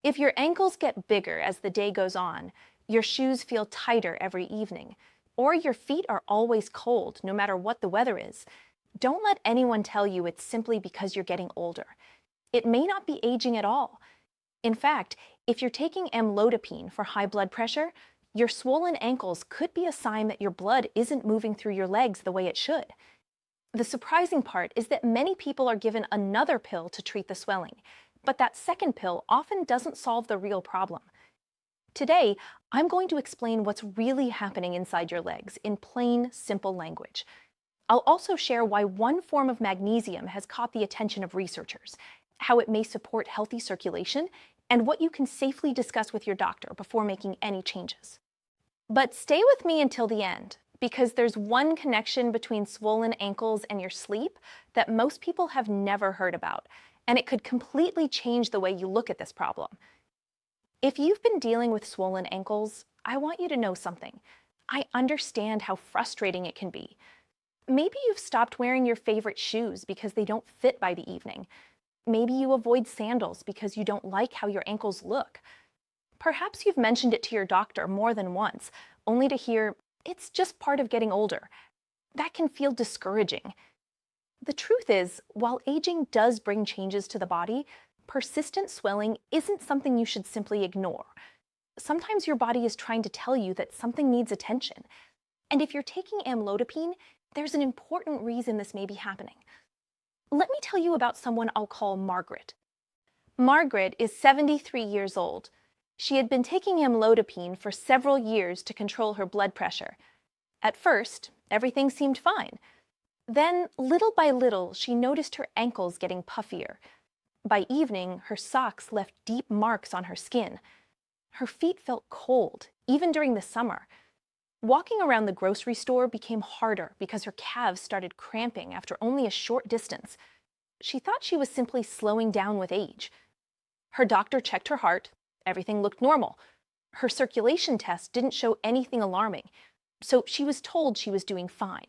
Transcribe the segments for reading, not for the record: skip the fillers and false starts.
If your ankles get bigger as the day goes on, your shoes feel tighter every evening, or your feet are always cold no matter what the weather is, don't let anyone tell you it's simply because you're getting older. It may not be aging at all. In fact, if you're taking amlodipine for high blood pressure, your swollen ankles could be a sign that your blood isn't moving through your legs the way it should. The surprising part is that many people are given another pill to treat the swelling, but that second pill often doesn't solve the real problem. Today, I'm going to explain what's really happening inside your legs in plain, simple language. I'll also share why one form of magnesium has caught the attention of researchers, how it may support healthy circulation, and what you can safely discuss with your doctor before making any changes. But stay with me until the end, because there's one connection between swollen ankles and your sleep that most people have never heard about, and it could completely change the way you look at this problem. If you've been dealing with swollen ankles, I want you to know something. I understand how frustrating it can be. Maybe you've stopped wearing your favorite shoes because they don't fit by the evening. Maybe you avoid sandals because you don't like how your ankles look. Perhaps you've mentioned it to your doctor more than once, only to hear, it's just part of getting older. That can feel discouraging. The truth is, while aging does bring changes to the body, persistent swelling isn't something you should simply ignore. Sometimes your body is trying to tell you that something needs attention. And if you're taking amlodipine, there's an important reason this may be happening. Let me tell you about someone I'll call Margaret. Margaret is 73 years old. She had been taking amlodipine for several years to control her blood pressure. At first, everything seemed fine. Then, little by little, she noticed her ankles getting puffier. By evening, her socks left deep marks on her skin. Her feet felt cold, even during the summer. Walking around the grocery store became harder because her calves started cramping after only a short distance. She thought she was simply slowing down with age. Her doctor checked her heart. Everything looked normal. Her circulation test didn't show anything alarming, so she was told she was doing fine.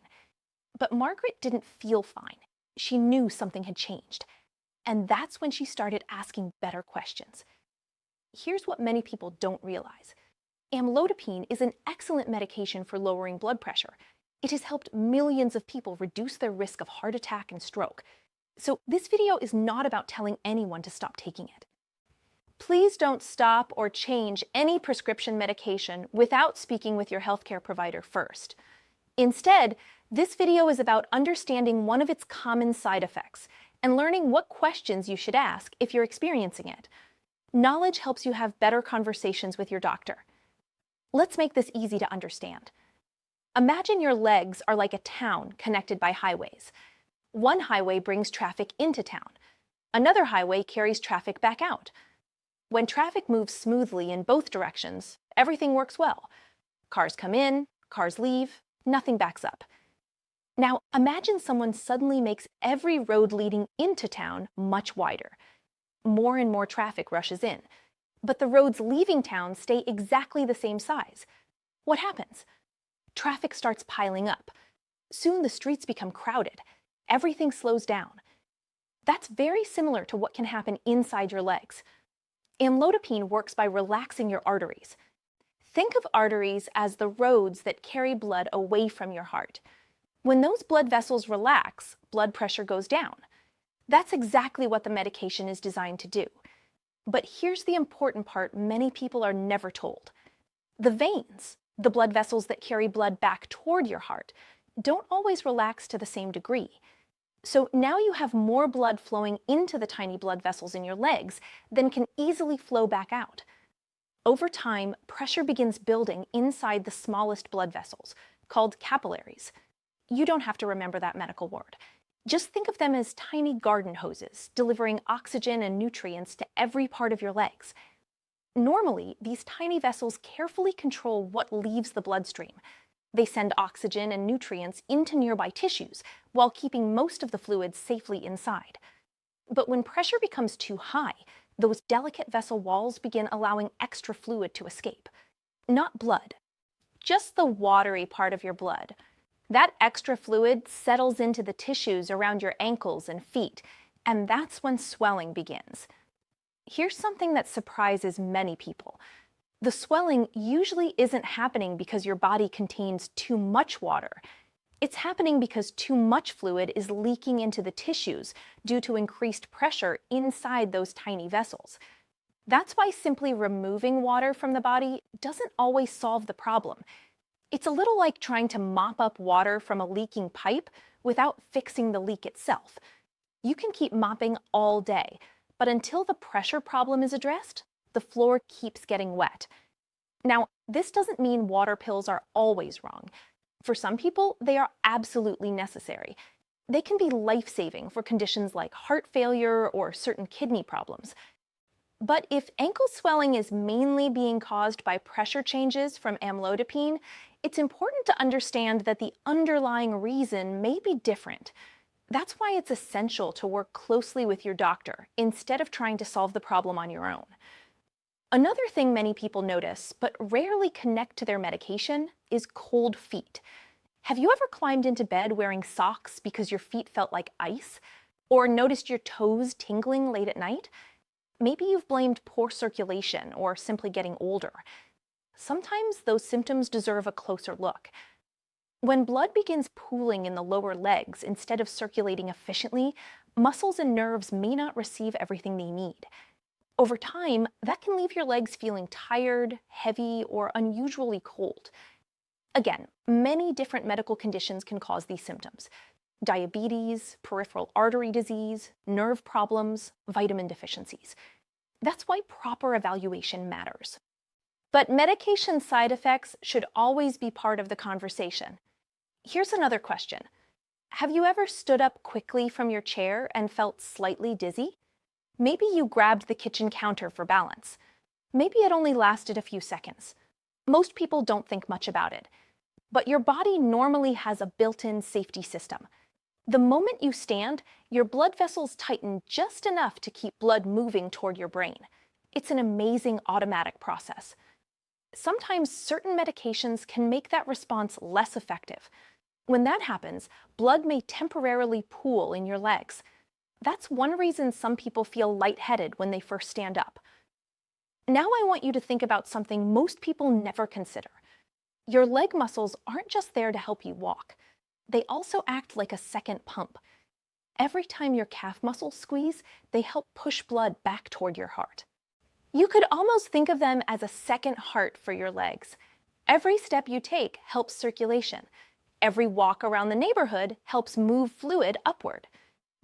But Margaret didn't feel fine. She knew something had changed. And that's when she started asking better questions. Here's what many people don't realize. Amlodipine is an excellent medication for lowering blood pressure. It has helped millions of people reduce their risk of heart attack and stroke. So this video is not about telling anyone to stop taking it. Please don't stop or change any prescription medication without speaking with your healthcare provider first. Instead, this video is about understanding one of its common side effects and learning what questions you should ask if you're experiencing it. Knowledge helps you have better conversations with your doctor. Let's make this easy to understand. Imagine your legs are like a town connected by highways. One highway brings traffic into town. Another highway carries traffic back out. When traffic moves smoothly in both directions, everything works well. Cars come in, cars leave, nothing backs up. Now, imagine someone suddenly makes every road leading into town much wider. More and more traffic rushes in, but the roads leaving town stay exactly the same size. What happens? Traffic starts piling up. Soon the streets become crowded. Everything slows down. That's very similar to what can happen inside your legs. Amlodipine works by relaxing your arteries. Think of arteries as the roads that carry blood away from your heart. When those blood vessels relax, blood pressure goes down. That's exactly what the medication is designed to do. But here's the important part many people are never told. The veins, the blood vessels that carry blood back toward your heart, don't always relax to the same degree. So now you have more blood flowing into the tiny blood vessels in your legs than can easily flow back out. Over time, pressure begins building inside the smallest blood vessels, called capillaries. You don't have to remember that medical word. Just think of them as tiny garden hoses, delivering oxygen and nutrients to every part of your legs. Normally, these tiny vessels carefully control what leaves the bloodstream. They send oxygen and nutrients into nearby tissues, while keeping most of the fluids safely inside. But when pressure becomes too high, those delicate vessel walls begin allowing extra fluid to escape. Not blood, just the watery part of your blood. That extra fluid settles into the tissues around your ankles and feet, and that's when swelling begins. Here's something that surprises many people. The swelling usually isn't happening because your body contains too much water. It's happening because too much fluid is leaking into the tissues due to increased pressure inside those tiny vessels. That's why simply removing water from the body doesn't always solve the problem. It's a little like trying to mop up water from a leaking pipe without fixing the leak itself. You can keep mopping all day, but until the pressure problem is addressed, the floor keeps getting wet. Now, this doesn't mean water pills are always wrong. For some people, they are absolutely necessary. They can be life-saving for conditions like heart failure or certain kidney problems. But if ankle swelling is mainly being caused by pressure changes from amlodipine, it's important to understand that the underlying reason may be different. That's why it's essential to work closely with your doctor instead of trying to solve the problem on your own. Another thing many people notice, but rarely connect to their medication, is cold feet. Have you ever climbed into bed wearing socks because your feet felt like ice? Or noticed your toes tingling late at night? Maybe you've blamed poor circulation or simply getting older. Sometimes those symptoms deserve a closer look. When blood begins pooling in the lower legs instead of circulating efficiently, muscles and nerves may not receive everything they need. Over time, that can leave your legs feeling tired, heavy, or unusually cold. Again, many different medical conditions can cause these symptoms: diabetes, peripheral artery disease, nerve problems, vitamin deficiencies. That's why proper evaluation matters. But medication side effects should always be part of the conversation. Here's another question. Have you ever stood up quickly from your chair and felt slightly dizzy? Maybe you grabbed the kitchen counter for balance. Maybe it only lasted a few seconds. Most people don't think much about it. But your body normally has a built-in safety system. The moment you stand, your blood vessels tighten just enough to keep blood moving toward your brain. It's an amazing automatic process. Sometimes certain medications can make that response less effective. When that happens, blood may temporarily pool in your legs. That's one reason some people feel lightheaded when they first stand up. Now I want you to think about something most people never consider. Your leg muscles aren't just there to help you walk. They also act like a second pump. Every time your calf muscles squeeze, they help push blood back toward your heart. You could almost think of them as a second heart for your legs. Every step you take helps circulation. Every walk around the neighborhood helps move fluid upward.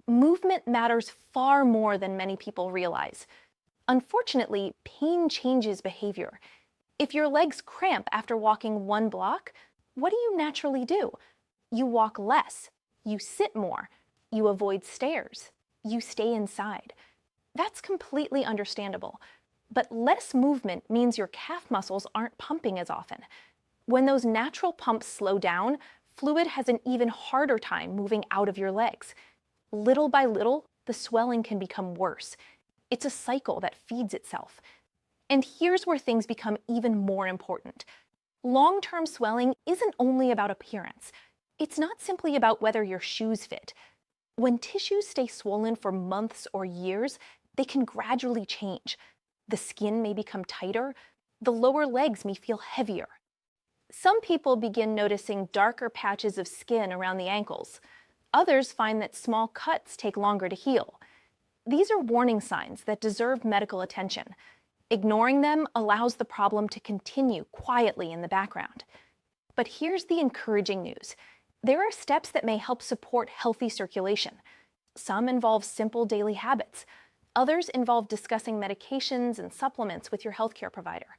Movement matters far more than many people realize. Unfortunately, pain changes behavior. If your legs cramp after walking 1 block, what do you naturally do? You walk less, you sit more, you avoid stairs, you stay inside. That's completely understandable. But less movement means your calf muscles aren't pumping as often. When those natural pumps slow down, fluid has an even harder time moving out of your legs. Little by little, the swelling can become worse. It's a cycle that feeds itself. And here's where things become even more important. Long-term swelling isn't only about appearance. It's not simply about whether your shoes fit. When tissues stay swollen for months or years, they can gradually change. The skin may become tighter. The lower legs may feel heavier. Some people begin noticing darker patches of skin around the ankles. Others find that small cuts take longer to heal. These are warning signs that deserve medical attention. Ignoring them allows the problem to continue quietly in the background. But here's the encouraging news. There are steps that may help support healthy circulation. Some involve simple daily habits. Others involve discussing medications and supplements with your healthcare provider.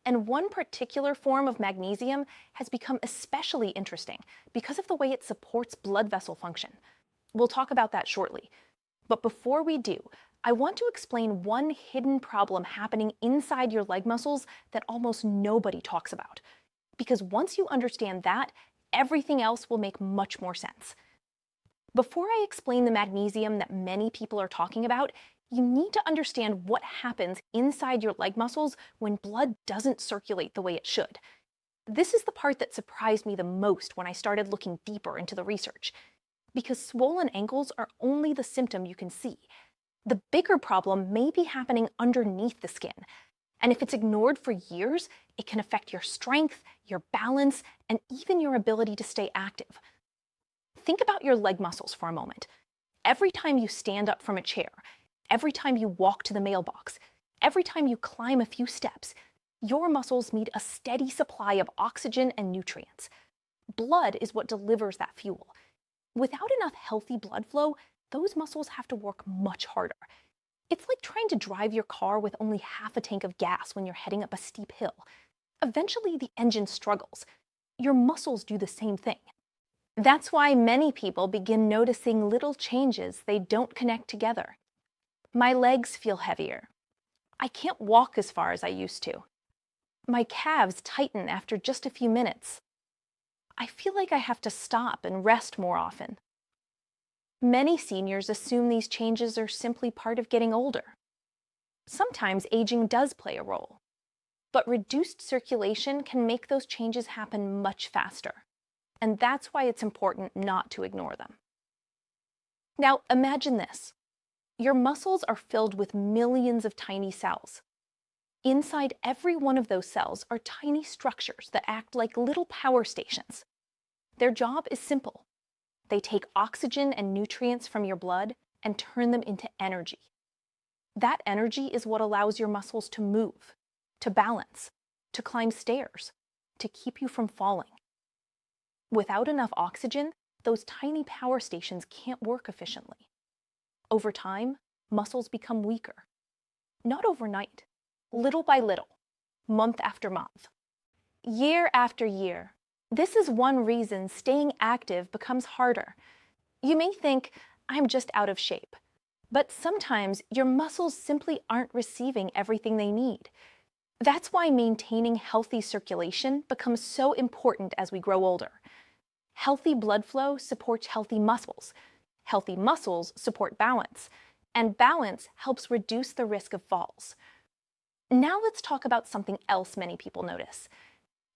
And one particular form of magnesium has become especially interesting because of the way it supports blood vessel function. We'll talk about that shortly. But before we do, I want to explain one hidden problem happening inside your leg muscles that almost nobody talks about. Because once you understand that, everything else will make much more sense. Before I explain the magnesium that many people are talking about, you need to understand what happens inside your leg muscles when blood doesn't circulate the way it should. This is the part that surprised me the most when I started looking deeper into the research. Because swollen ankles are only the symptom you can see. The bigger problem may be happening underneath the skin, and if it's ignored for years, it can affect your strength, your balance, and even your ability to stay active. Think about your leg muscles for a moment. Every time you stand up from a chair, every time you walk to the mailbox, every time you climb a few steps, your muscles need a steady supply of oxygen and nutrients. Blood is what delivers that fuel. Without enough healthy blood flow, those muscles have to work much harder. It's like trying to drive your car with only half a tank of gas when you're heading up a steep hill. Eventually, the engine struggles. Your muscles do the same thing. That's why many people begin noticing little changes they don't connect together. My legs feel heavier. I can't walk as far as I used to. My calves tighten after just a few minutes. I feel like I have to stop and rest more often. Many seniors assume these changes are simply part of getting older. Sometimes aging does play a role, but reduced circulation can make those changes happen much faster. And that's why it's important not to ignore them. Now, imagine this. Your muscles are filled with millions of tiny cells. Inside every one of those cells are tiny structures that act like little power stations. Their job is simple. They take oxygen and nutrients from your blood and turn them into energy. That energy is what allows your muscles to move, to balance, to climb stairs, to keep you from falling. Without enough oxygen, those tiny power stations can't work efficiently. Over time, muscles become weaker. Not overnight, little by little, month after month, year after year. This is one reason staying active becomes harder. You may think, I'm just out of shape. But sometimes your muscles simply aren't receiving everything they need. That's why maintaining healthy circulation becomes so important as we grow older. Healthy blood flow supports healthy muscles. Healthy muscles support balance. And balance helps reduce the risk of falls. Now let's talk about something else many people notice.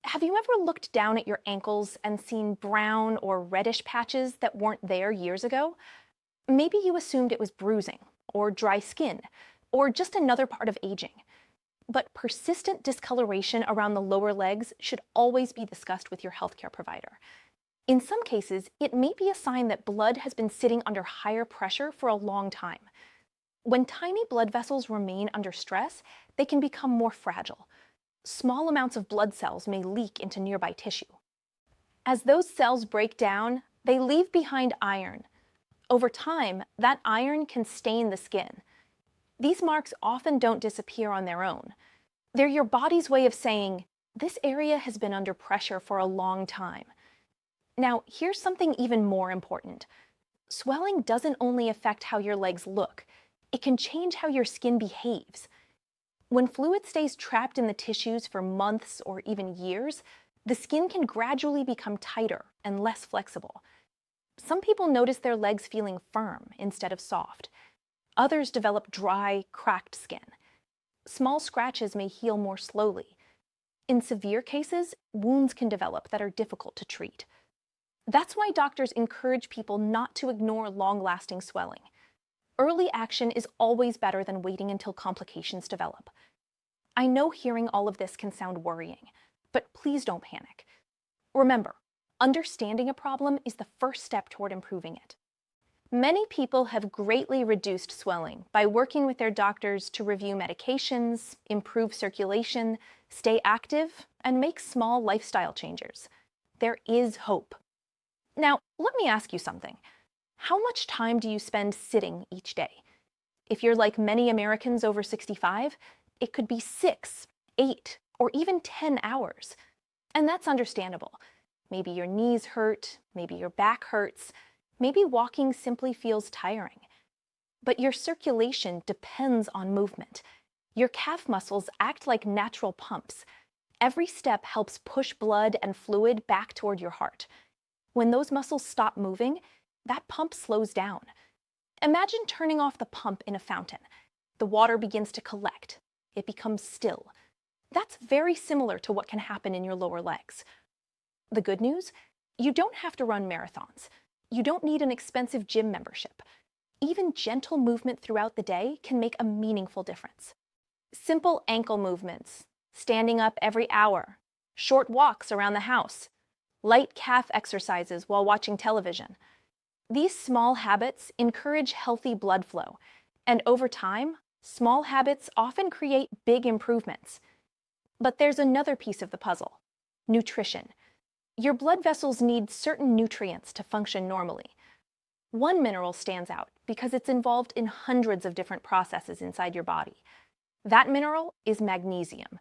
Have you ever looked down at your ankles and seen brown or reddish patches that weren't there years ago? Maybe you assumed it was bruising, or dry skin, or just another part of aging. But persistent discoloration around the lower legs should always be discussed with your healthcare provider. In some cases, it may be a sign that blood has been sitting under higher pressure for a long time. When tiny blood vessels remain under stress, they can become more fragile. Small amounts of blood cells may leak into nearby tissue. As those cells break down, they leave behind iron. Over time, that iron can stain the skin. These marks often don't disappear on their own. They're your body's way of saying, this area has been under pressure for a long time. Now, here's something even more important. Swelling doesn't only affect how your legs look, it can change how your skin behaves. When fluid stays trapped in the tissues for months or even years, the skin can gradually become tighter and less flexible. Some people notice their legs feeling firm instead of soft. Others develop dry, cracked skin. Small scratches may heal more slowly. In severe cases, wounds can develop that are difficult to treat. That's why doctors encourage people not to ignore long-lasting swelling. Early action is always better than waiting until complications develop. I know hearing all of this can sound worrying, but please don't panic. Remember, understanding a problem is the first step toward improving it. Many people have greatly reduced swelling by working with their doctors to review medications, improve circulation, stay active, and make small lifestyle changes. There is hope. Now, let me ask you something. How much time do you spend sitting each day? If you're like many Americans over 65, it could be 6, 8, or even 10 hours. And that's understandable. Maybe your knees hurt, maybe your back hurts, maybe walking simply feels tiring. But your circulation depends on movement. Your calf muscles act like natural pumps. Every step helps push blood and fluid back toward your heart. When those muscles stop moving, that pump slows down. Imagine turning off the pump in a fountain. The water begins to collect. It becomes still. That's very similar to what can happen in your lower legs. The good news? You don't have to run marathons. You don't need an expensive gym membership. Even gentle movement throughout the day can make a meaningful difference. Simple ankle movements, standing up every hour, short walks around the house, light calf exercises while watching television. These small habits encourage healthy blood flow, and over time, small habits often create big improvements. But there's another piece of the puzzle: nutrition. Your blood vessels need certain nutrients to function normally. One mineral stands out because it's involved in hundreds of different processes inside your body. That mineral is magnesium.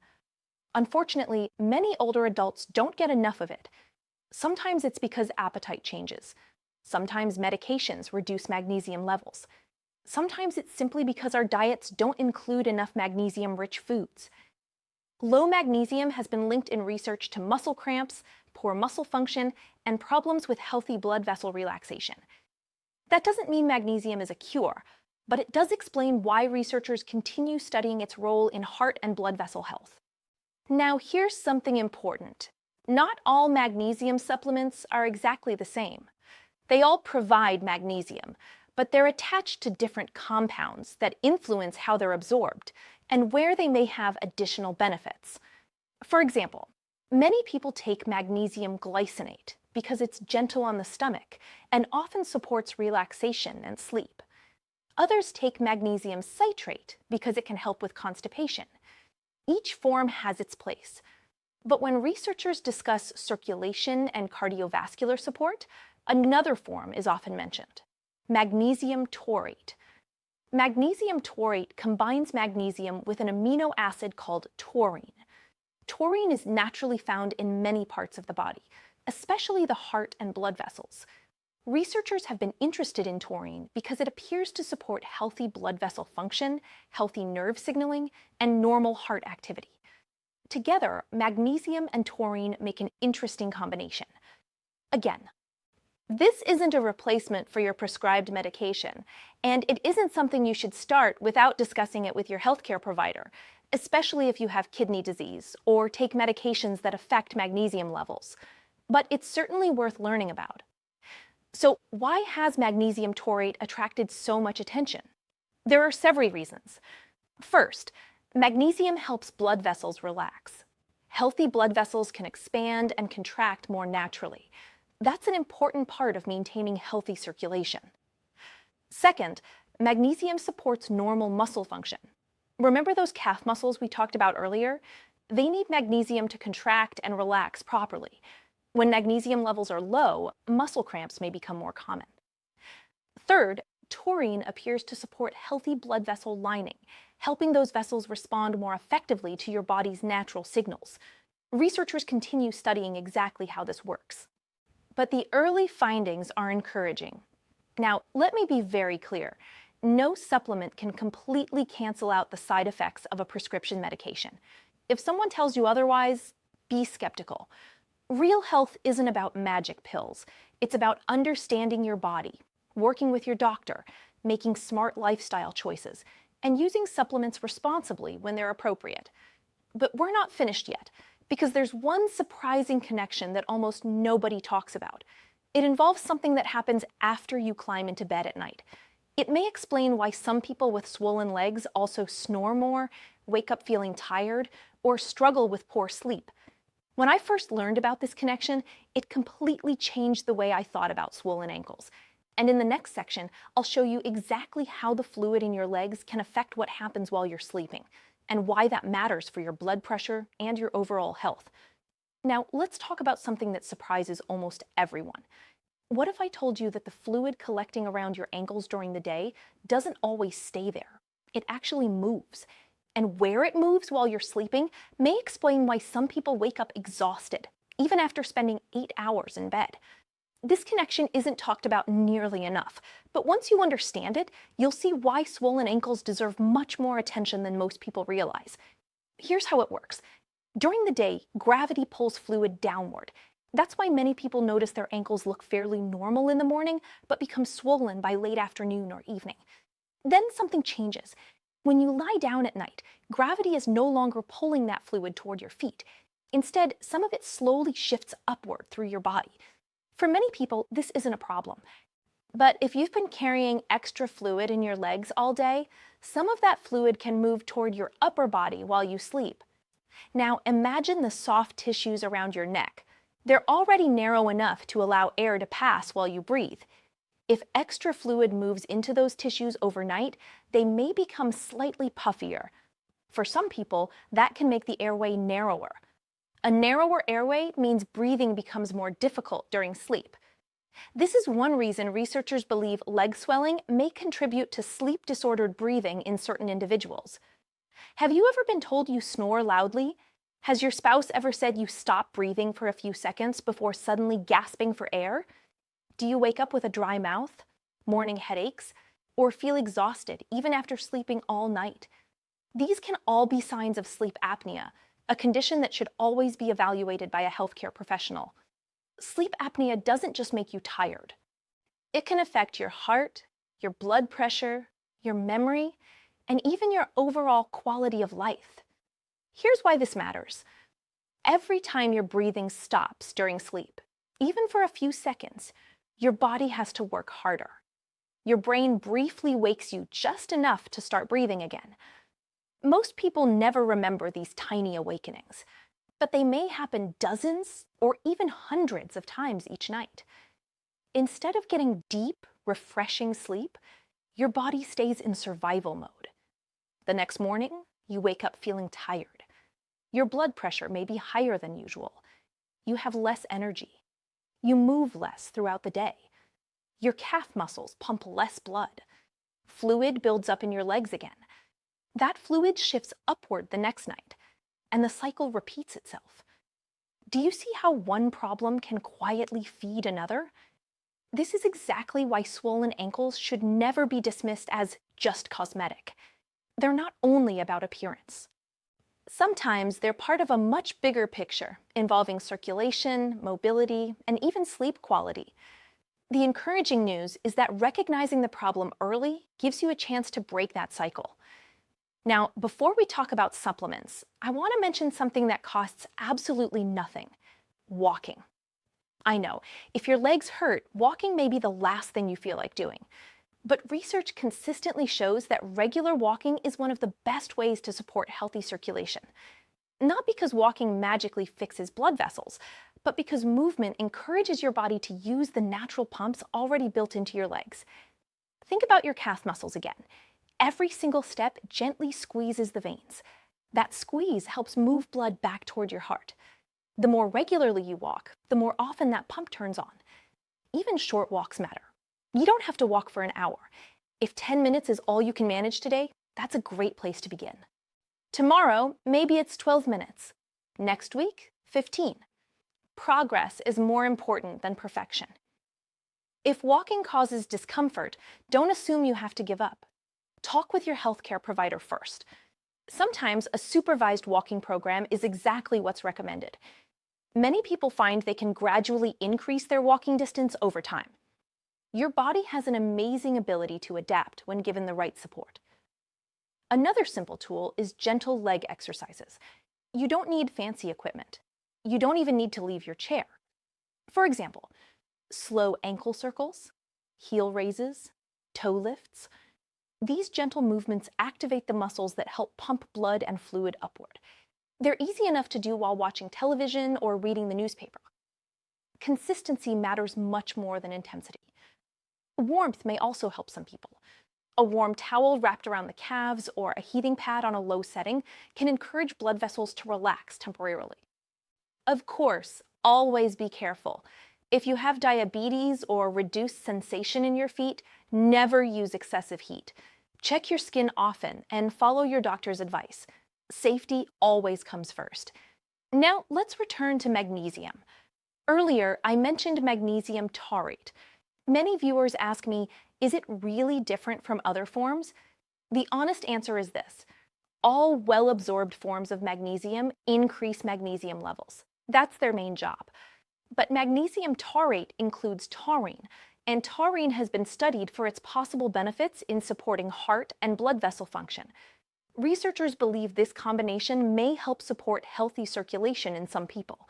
Unfortunately, many older adults don't get enough of it. Sometimes it's because appetite changes. Sometimes medications reduce magnesium levels. Sometimes it's simply because our diets don't include enough magnesium-rich foods. Low magnesium has been linked in research to muscle cramps, poor muscle function, and problems with healthy blood vessel relaxation. That doesn't mean magnesium is a cure, but it does explain why researchers continue studying its role in heart and blood vessel health. Now, here's something important. Not all magnesium supplements are exactly the same. They all provide magnesium, but they're attached to different compounds that influence how they're absorbed and where they may have additional benefits. For example, many people take magnesium glycinate because it's gentle on the stomach and often supports relaxation and sleep. Others take magnesium citrate because it can help with constipation. Each form has its place. But when researchers discuss circulation and cardiovascular support, another form is often mentioned: magnesium taurate. Magnesium taurate combines magnesium with an amino acid called taurine. Taurine is naturally found in many parts of the body, especially the heart and blood vessels. Researchers have been interested in taurine because it appears to support healthy blood vessel function, healthy nerve signaling, and normal heart activity. Together, magnesium and taurine make an interesting combination. Again, this isn't a replacement for your prescribed medication, and it isn't something you should start without discussing it with your healthcare provider, especially if you have kidney disease or take medications that affect magnesium levels. But it's certainly worth learning about. So why has magnesium taurate attracted so much attention? There are several reasons. First, magnesium helps blood vessels relax. Healthy blood vessels can expand and contract more naturally. That's an important part of maintaining healthy circulation. Second, magnesium supports normal muscle function. Remember those calf muscles we talked about earlier? They need magnesium to contract and relax properly. When magnesium levels are low, muscle cramps may become more common. Third, taurine appears to support healthy blood vessel lining, helping those vessels respond more effectively to your body's natural signals. Researchers continue studying exactly how this works. But the early findings are encouraging. Now, let me be very clear. No supplement can completely cancel out the side effects of a prescription medication. If someone tells you otherwise, be skeptical. Real health isn't about magic pills. It's about understanding your body, working with your doctor, making smart lifestyle choices, and using supplements responsibly when they're appropriate. But we're not finished yet, because there's one surprising connection that almost nobody talks about. It involves something that happens after you climb into bed at night. It may explain why some people with swollen legs also snore more, wake up feeling tired, or struggle with poor sleep. When I first learned about this connection, it completely changed the way I thought about swollen ankles. And in the next section, I'll show you exactly how the fluid in your legs can affect what happens while you're sleeping, and why that matters for your blood pressure and your overall health. Now, let's talk about something that surprises almost everyone. What if I told you that the fluid collecting around your ankles during the day doesn't always stay there? It actually moves. And where it moves while you're sleeping may explain why some people wake up exhausted, even after spending 8 hours in bed. This connection isn't talked about nearly enough, but once you understand it, you'll see why swollen ankles deserve much more attention than most people realize. Here's how it works. During the day, gravity pulls fluid downward. That's why many people notice their ankles look fairly normal in the morning, but become swollen by late afternoon or evening. Then something changes. When you lie down at night, gravity is no longer pulling that fluid toward your feet. Instead, some of it slowly shifts upward through your body. For many people, this isn't a problem. But if you've been carrying extra fluid in your legs all day, some of that fluid can move toward your upper body while you sleep. Now imagine the soft tissues around your neck. They're already narrow enough to allow air to pass while you breathe. If extra fluid moves into those tissues overnight, they may become slightly puffier. For some people, that can make the airway narrower. A narrower airway means breathing becomes more difficult during sleep. This is one reason researchers believe leg swelling may contribute to sleep-disordered breathing in certain individuals. Have you ever been told you snore loudly? Has your spouse ever said you stop breathing for a few seconds before suddenly gasping for air? Do you wake up with a dry mouth, morning headaches, or feel exhausted even after sleeping all night? These can all be signs of sleep apnea, a condition that should always be evaluated by a healthcare professional. Sleep apnea doesn't just make you tired. It can affect your heart, your blood pressure, your memory, and even your overall quality of life. Here's why this matters. Every time your breathing stops during sleep, even for a few seconds, your body has to work harder. Your brain briefly wakes you just enough to start breathing again. Most people never remember these tiny awakenings, but they may happen dozens or even hundreds of times each night. Instead of getting deep, refreshing sleep, your body stays in survival mode. The next morning, you wake up feeling tired. Your blood pressure may be higher than usual. You have less energy. You move less throughout the day. Your calf muscles pump less blood. Fluid builds up in your legs again. That fluid shifts upward the next night, and the cycle repeats itself. Do you see how one problem can quietly feed another? This is exactly why swollen ankles should never be dismissed as just cosmetic. They're not only about appearance. Sometimes they're part of a much bigger picture involving circulation, mobility, and even sleep quality. The encouraging news is that recognizing the problem early gives you a chance to break that cycle. Now, before we talk about supplements, I want to mention something that costs absolutely nothing: walking. I know, if your legs hurt, walking may be the last thing you feel like doing. But research consistently shows that regular walking is one of the best ways to support healthy circulation. Not because walking magically fixes blood vessels, but because movement encourages your body to use the natural pumps already built into your legs. Think about your calf muscles again. Every single step gently squeezes the veins. That squeeze helps move blood back toward your heart. The more regularly you walk, the more often that pump turns on. Even short walks matter. You don't have to walk for an hour. If 10 minutes is all you can manage today, that's a great place to begin. Tomorrow, maybe it's 12 minutes. Next week, 15. Progress is more important than perfection. If walking causes discomfort, don't assume you have to give up. Talk with your healthcare provider first. Sometimes a supervised walking program is exactly what's recommended. Many people find they can gradually increase their walking distance over time. Your body has an amazing ability to adapt when given the right support. Another simple tool is gentle leg exercises. You don't need fancy equipment. You don't even need to leave your chair. For example, slow ankle circles, heel raises, toe lifts. These gentle movements activate the muscles that help pump blood and fluid upward. They're easy enough to do while watching television or reading the newspaper. Consistency matters much more than intensity. Warmth may also help some people. A warm towel wrapped around the calves or a heating pad on a low setting can encourage blood vessels to relax temporarily. Of course, always be careful. If you have diabetes or reduced sensation in your feet, never use excessive heat. Check your skin often and follow your doctor's advice. Safety always comes first. Now, let's return to magnesium. Earlier, I mentioned magnesium taurate. Many viewers ask me, is it really different from other forms? The honest answer is this: all well-absorbed forms of magnesium increase magnesium levels. That's their main job. But magnesium taurate includes taurine, and taurine has been studied for its possible benefits in supporting heart and blood vessel function. Researchers believe this combination may help support healthy circulation in some people.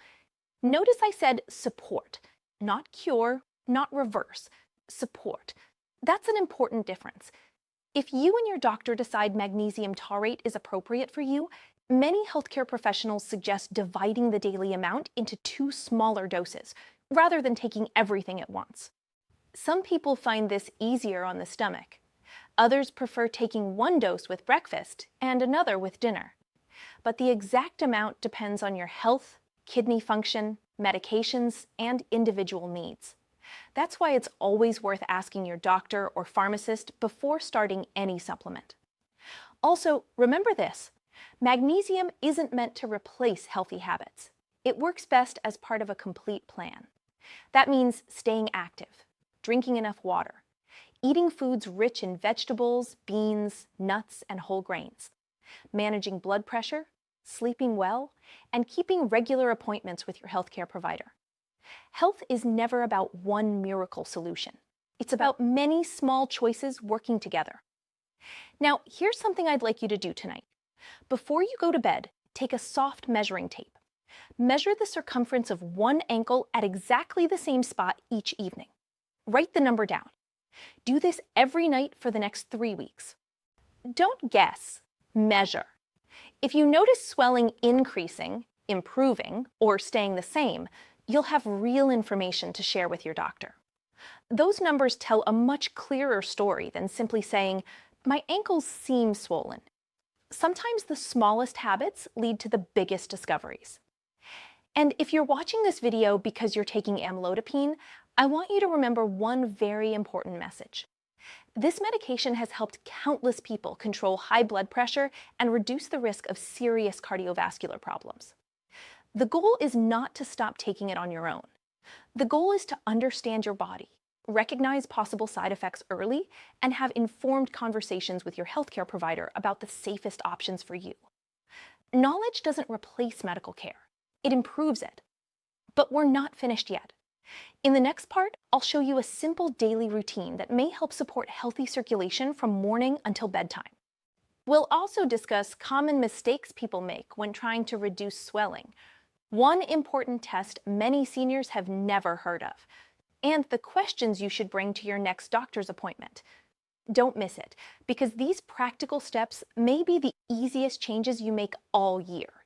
Notice I said support, not cure, not reverse, support. That's an important difference. If you and your doctor decide magnesium taurate is appropriate for you, many healthcare professionals suggest dividing the daily amount into 2 smaller doses, rather than taking everything at once. Some people find this easier on the stomach. Others prefer taking 1 dose with breakfast and another with dinner. But the exact amount depends on your health, kidney function, medications, and individual needs. That's why it's always worth asking your doctor or pharmacist before starting any supplement. Also, remember this: magnesium isn't meant to replace healthy habits. It works best as part of a complete plan. That means staying active, drinking enough water, eating foods rich in vegetables, beans, nuts, and whole grains, managing blood pressure, sleeping well, and keeping regular appointments with your healthcare provider. Health is never about one miracle solution. It's about many small choices working together. Now, here's something I'd like you to do tonight. Before you go to bed, take a soft measuring tape. Measure the circumference of one ankle at exactly the same spot each evening. Write the number down. Do this every night for the next 3 weeks. Don't guess, measure. If you notice swelling increasing, improving, or staying the same, you'll have real information to share with your doctor. Those numbers tell a much clearer story than simply saying, "My ankles seem swollen." Sometimes the smallest habits lead to the biggest discoveries. And if you're watching this video because you're taking amlodipine, I want you to remember one very important message. This medication has helped countless people control high blood pressure and reduce the risk of serious cardiovascular problems. The goal is not to stop taking it on your own. The goal is to understand your body, recognize possible side effects early, and have informed conversations with your healthcare provider about the safest options for you. Knowledge doesn't replace medical care. It improves it. But we're not finished yet. In the next part, I'll show you a simple daily routine that may help support healthy circulation from morning until bedtime. We'll also discuss common mistakes people make when trying to reduce swelling, one important test many seniors have never heard of, and the questions you should bring to your next doctor's appointment. Don't miss it, because these practical steps may be the easiest changes you make all year.